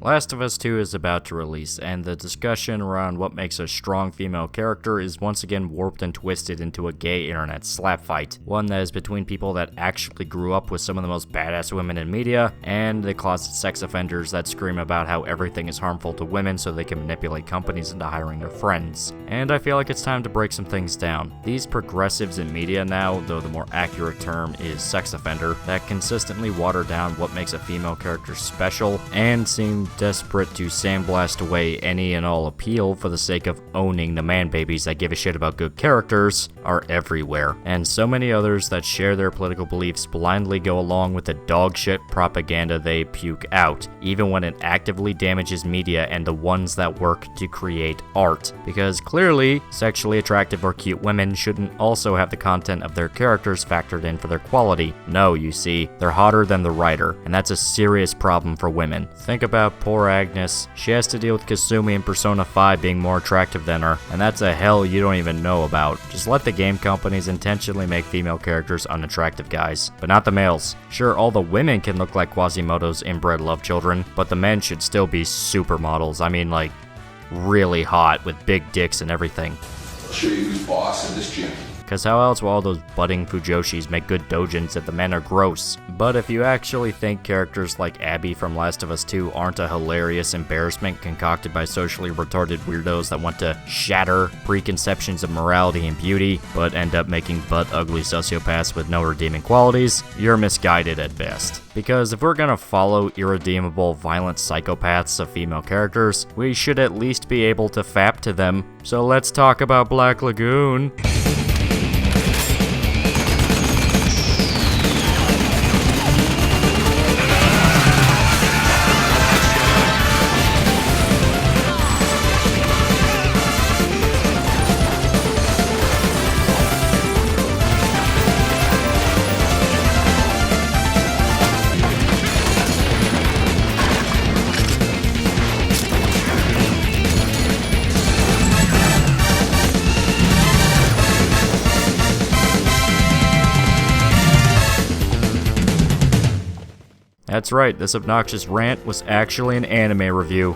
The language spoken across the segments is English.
Last of Us 2 is about to release, and the discussion around what makes a strong female character is once again warped and twisted into a gay internet slap fight. One that is between people that actually grew up with some of the most badass women in media, and the closet sex offenders that scream about how everything is harmful to women so they can manipulate companies into hiring their friends. And I feel like it's time to break some things down. These progressives in media now, though the more accurate term is sex offender, that consistently water down what makes a female character special, and seem desperate to sandblast away any and all appeal for the sake of owning the man babies that give a shit about good characters, are everywhere. And so many others that share their political beliefs blindly go along with the dogshit propaganda they puke out, even when it actively damages media and the ones that work to create art. Because clearly, sexually attractive or cute women shouldn't also have the content of their characters factored in for their quality. No, you see, they're hotter than the writer, and that's a serious problem for women. Think about poor Agnes. She has to deal with Kasumi in Persona 5 being more attractive than her, and that's a hell you don't even know about. Just let the game companies intentionally make female characters unattractive guys, but not the males. Sure, all the women can look like Quasimodo's inbred love children, but the men should still be supermodels. I mean, like, really hot with big dicks and everything. I'll show you who's boss in this gym. Cause how else will all those budding Fujoshis make good dojins if the men are gross? But if you actually think characters like Abby from Last of Us 2 aren't a hilarious embarrassment concocted by socially retarded weirdos that want to shatter preconceptions of morality and beauty, but end up making butt-ugly sociopaths with no redeeming qualities, you're misguided at best. Because if we're gonna follow irredeemable, violent psychopaths of female characters, we should at least be able to fap to them. So let's talk about Black Lagoon. That's right, this obnoxious rant was actually an anime review.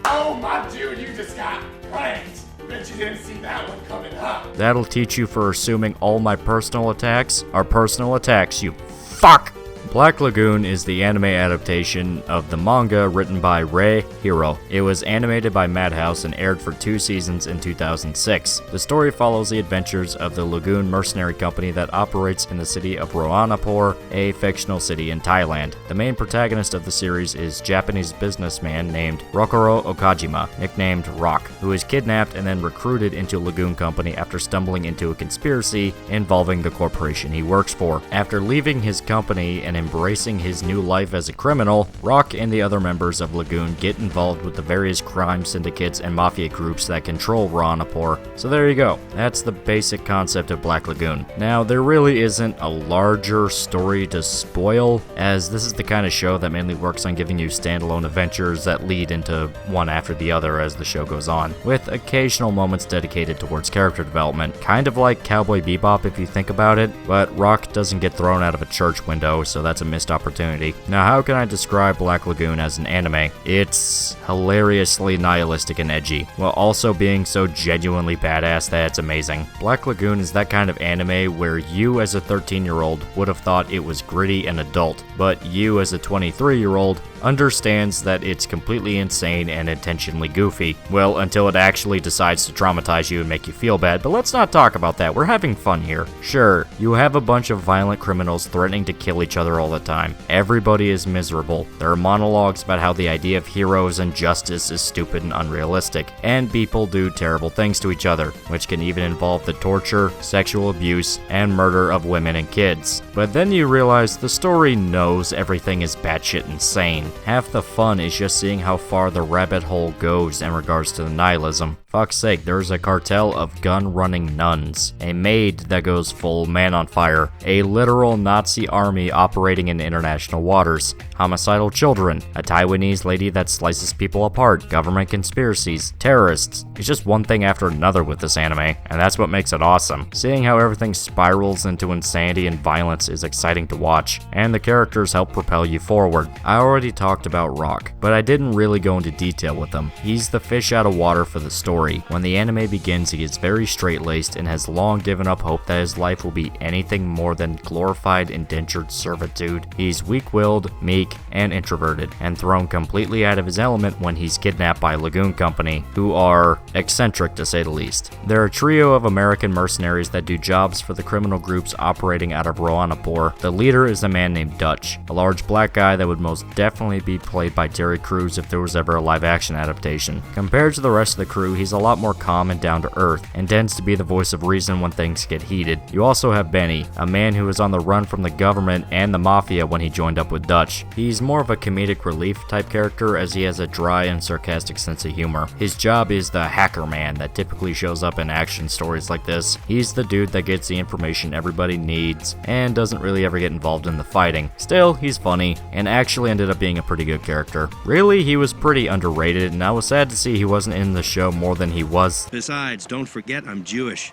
Oh my dude, you just got pranked! Bet you didn't see that one coming, huh? That'll teach you for assuming all my personal attacks are personal attacks, you fuck! Black Lagoon is the anime adaptation of the manga written by Rei Hiro. It was animated by Madhouse and aired for 2 seasons in 2006. The story follows the adventures of the Lagoon mercenary company that operates in the city of Roanapur, a fictional city in Thailand. The main protagonist of the series is Japanese businessman named Rokuro Okajima, nicknamed Rock, who is kidnapped and then recruited into Lagoon Company after stumbling into a conspiracy involving the corporation he works for. After leaving his company and embracing his new life as a criminal, Rock and the other members of Lagoon get involved with the various crime syndicates and mafia groups that control Roanapur. So there you go. That's the basic concept of Black Lagoon. Now, there really isn't a larger story to spoil, as this is the kind of show that mainly works on giving you standalone adventures that lead into one after the other as the show goes on, with occasional moments dedicated towards character development. Kind of like Cowboy Bebop if you think about it, but Rock doesn't get thrown out of a church window, so that's a missed opportunity. Now, how can I describe Black Lagoon as an anime? It's hilariously nihilistic and edgy, while also being so genuinely badass that it's amazing. Black Lagoon is that kind of anime where you as a 13-year-old would have thought it was gritty and adult, but you as a 23-year-old understands that it's completely insane and intentionally goofy. Well, until it actually decides to traumatize you and make you feel bad, but let's not talk about that. We're having fun here. Sure, you have a bunch of violent criminals threatening to kill each other all the time. Everybody is miserable. There are monologues about how the idea of heroes and justice is stupid and unrealistic, and people do terrible things to each other, which can even involve the torture, sexual abuse, and murder of women and kids. But then you realize the story knows everything is batshit insane. Half the fun is just seeing how far the rabbit hole goes in regards to the nihilism. Fuck's sake, there's a cartel of gun-running nuns, a maid that goes full man on fire, a literal Nazi army operating in international waters, homicidal children, a Taiwanese lady that slices people apart, government conspiracies, terrorists. It's just one thing after another with this anime, and that's what makes it awesome. Seeing how everything spirals into insanity and violence is exciting to watch, and the characters help propel you forward. I already talked about Rock, but I didn't really go into detail with him. He's the fish out of water for the story. When the anime begins, he is very straight-laced and has long given up hope that his life will be anything more than glorified indentured servitude. He's weak-willed, meek, and introverted, and thrown completely out of his element when he's kidnapped by Lagoon Company, who are eccentric to say the least. They're a trio of American mercenaries that do jobs for the criminal groups operating out of Roanapur. The leader is a man named Dutch, a large black guy that would most definitely be played by Terry Crews if there was ever a live-action adaptation. Compared to the rest of the crew, he's a lot more calm and down-to-earth, and tends to be the voice of reason when things get heated. You also have Benny, a man who was on the run from the government and the mafia when he joined up with Dutch. He's more of a comedic relief type character as he has a dry and sarcastic sense of humor. His job is the hacker man that typically shows up in action stories like this. He's the dude that gets the information everybody needs and doesn't really ever get involved in the fighting. Still, he's funny and actually ended up being a pretty good character. Really, he was pretty underrated, and I was sad to see he wasn't in the show more than he was. Besides, don't forget I'm Jewish.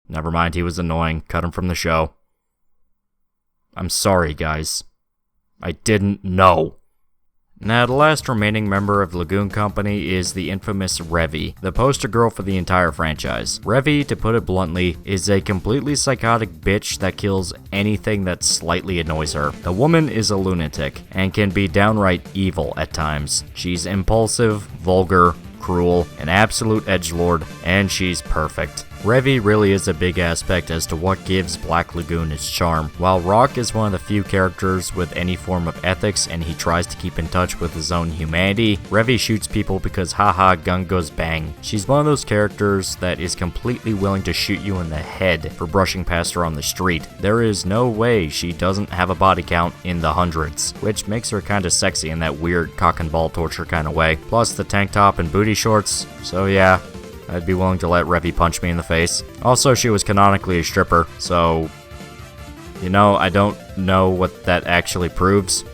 Never mind, he was annoying. Cut him from the show. I'm sorry, guys. I didn't know. Now, the last remaining member of Lagoon Company is the infamous Revy, the poster girl for the entire franchise. Revy, to put it bluntly, is a completely psychotic bitch that kills anything that slightly annoys her. The woman is a lunatic, and can be downright evil at times. She's impulsive, vulgar, cruel, an absolute edgelord, and she's perfect. Revy really is a big aspect as to what gives Black Lagoon its charm. While Rock is one of the few characters with any form of ethics and he tries to keep in touch with his own humanity, Revy shoots people because haha gun goes bang. She's one of those characters that is completely willing to shoot you in the head for brushing past her on the street. There is no way she doesn't have a body count in the hundreds, which makes her kinda sexy in that weird cock and ball torture kinda way. Plus the tank top and booty shorts, so yeah. I'd be willing to let Revy punch me in the face. Also, she was canonically a stripper, so... You know, I don't know what that actually proves,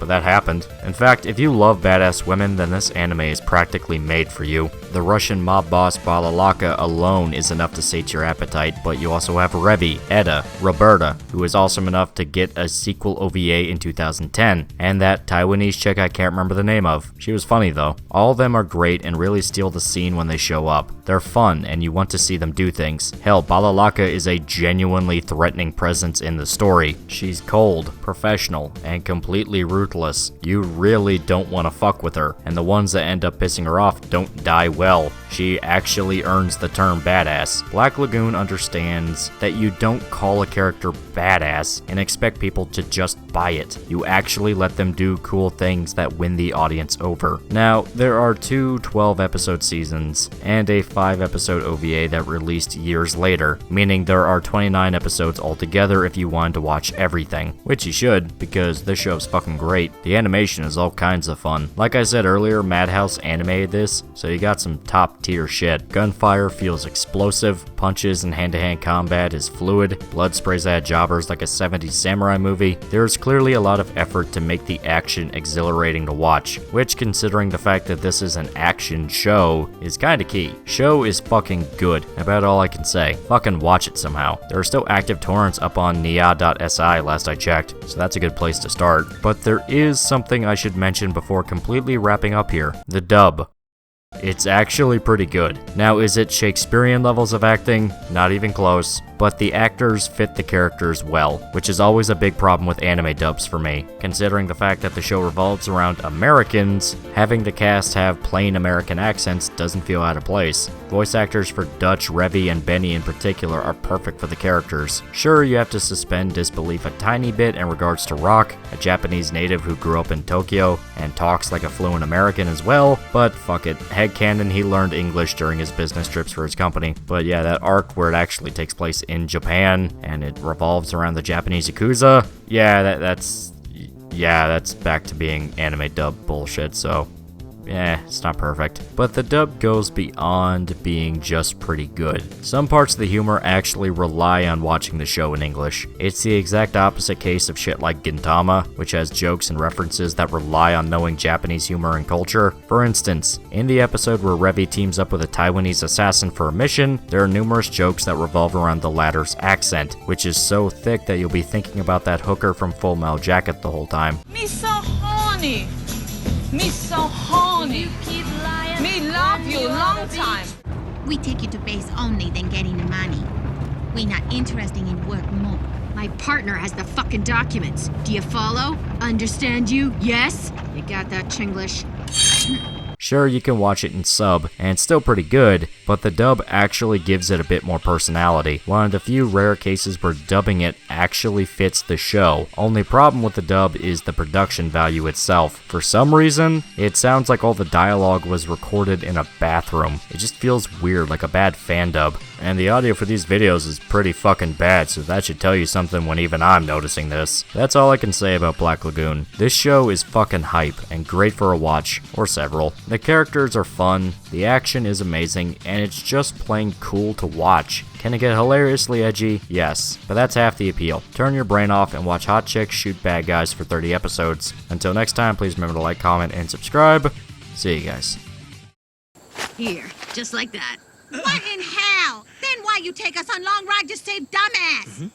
but that happened. In fact, if you love badass women, then this anime is practically made for you. The Russian mob boss Balalaka alone is enough to sate your appetite, but you also have Revy, Edda, Roberta, who is awesome enough to get a sequel OVA in 2010, and that Taiwanese chick I can't remember the name of. She was funny though. All of them are great and really steal the scene when they show up. They're fun and you want to see them do things. Hell, Balalaka is a genuinely threatening presence in the story. She's cold, professional, and completely ruthless. You really don't want to fuck with her, and the ones that end up pissing her off don't die well. She actually earns the term badass. Black Lagoon understands that you don't call a character badass and expect people to just buy it. You actually let them do cool things that win the audience over. Now, there are two 12-episode seasons and a 5-episode OVA that released years later, meaning there are 29 episodes altogether if you wanted to watch everything, which you should, because this show's fucking great. The animation is all kinds of fun. Like I said earlier, Madhouse animated this, so you got some top tier shit. Gunfire feels explosive, punches and hand-to-hand combat is fluid, blood sprays at jobbers like a 70s samurai movie. There's clearly a lot of effort to make the action exhilarating to watch, which, considering the fact that this is an action show, is kinda key. Show is fucking good, about all I can say. Fucking watch it somehow. There are still active torrents up on nia.si last I checked, so that's a good place to start. But there is something I should mention before completely wrapping up here. The dub. It's actually pretty good. Now, is it Shakespearean levels of acting? Not even close. But the actors fit the characters well, which is always a big problem with anime dubs for me. Considering the fact that the show revolves around Americans, having the cast have plain American accents doesn't feel out of place. Voice actors for Dutch, Revy, and Benny in particular are perfect for the characters. Sure, you have to suspend disbelief a tiny bit in regards to Rock, a Japanese native who grew up in Tokyo and talks like a fluent American as well, but fuck it. Headcanon, he learned English during his business trips for his company. But yeah, that arc where it actually takes place in Japan and it revolves around the Japanese Yakuza, yeah, that's back to being anime dub bullshit, so it's not perfect. But the dub goes beyond being just pretty good. Some parts of the humor actually rely on watching the show in English. It's the exact opposite case of shit like Gintama, which has jokes and references that rely on knowing Japanese humor and culture. For instance, in the episode where Revy teams up with a Taiwanese assassin for a mission, there are numerous jokes that revolve around the latter's accent, which is so thick that you'll be thinking about that hooker from Full Metal Jacket the whole time. Me so horny. Me so horny. You keep lying. Me love you long time. We take you to base only, then getting the money. We not interested in work more. My partner has the fucking documents. Do you follow? Understand you? Yes? You got that, Chinglish? Sure, you can watch it in sub, and it's still pretty good, but the dub actually gives it a bit more personality. One of the few rare cases where dubbing it actually fits the show. Only problem with the dub is the production value itself. For some reason, it sounds like all the dialogue was recorded in a bathroom. It just feels weird, like a bad fan dub. And the audio for these videos is pretty fucking bad, so that should tell you something when even I'm noticing this. That's all I can say about Black Lagoon. This show is fucking hype, and great for a watch, or several. The characters are fun, the action is amazing, and it's just plain cool to watch. Can it get hilariously edgy? Yes, but that's half the appeal. Turn your brain off and watch hot chicks shoot bad guys for 30 episodes. Until next time, please remember to like, comment, and subscribe. See you guys. Here, just like that. What in hell? Then why you take us on long ride to save dumbass?